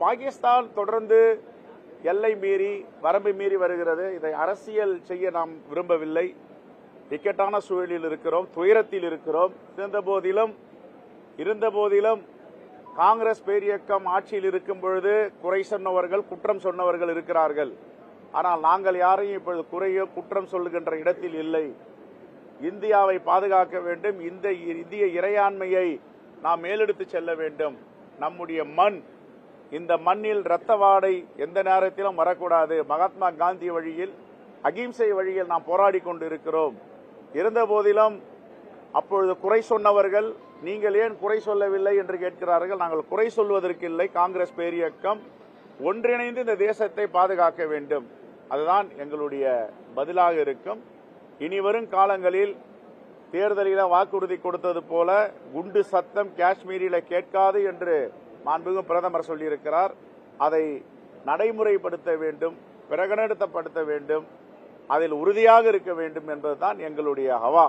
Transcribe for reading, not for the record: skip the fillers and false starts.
பாகிஸ்தான் தொடர்ந்து எல்லை மீறி வரம்பை மீறி வருகிறது. இதை அரசியல் செய்ய நாம் விரும்பவில்லை. இக்கட்டான சூழலில் இருக்கிறோம், துயரத்தில் இருக்கிறோம். இருந்த போதிலும் காங்கிரஸ் பேரியக்கம் ஆட்சியில் இருக்கும் பொழுது குறை சொன்னவர்கள், குற்றம் சொன்னவர்கள் இருக்கிறார்கள். ஆனால் நாங்கள் யாரையும் இப்பொழுது குறையோ குற்றம் சொல்லுகின்ற இடத்தில் இல்லை. இந்தியாவை பாதுகாக்க வேண்டும். இந்த இந்திய இறையாண்மையை நாம் மேலெடுத்து செல்ல வேண்டும். நம்முடைய மண், இந்த மண்ணில் இரத்த வாடை எந்த நேரத்திலும் வரக்கூடாது. மகாத்மா காந்தி வழியில், அகிம்சை வழியில் நாம் போராடி கொண்டிருக்கிறோம். இருந்த போதிலும் அப்பொழுது குறை சொன்னவர்கள் நீங்கள் ஏன் குறை சொல்லவில்லை என்று கேட்கிறார்கள். நாங்கள் குறை சொல்வதற்கு இல்லை. காங்கிரஸ் பேரியக்கம் ஒன்றிணைந்து இந்த தேசத்தை பாதுகாக்க வேண்டும். அதுதான் எங்களுடைய பதிலாக இருக்கும். இனி வரும் காலங்களில் தேர்தலில் வாக்குறுதி கொடுத்தது போல குண்டு சத்தம் காஷ்மீரில கேட்காது என்று மாண்புமிகு பிரதமர் சொல்லியிருக்கிறார். அதை நடைமுறைப்படுத்த வேண்டும், பிரகடனப்படுத்த வேண்டும், அதில் உறுதியாக இருக்க வேண்டும் என்பதுதான் எங்களுடைய ஹவா.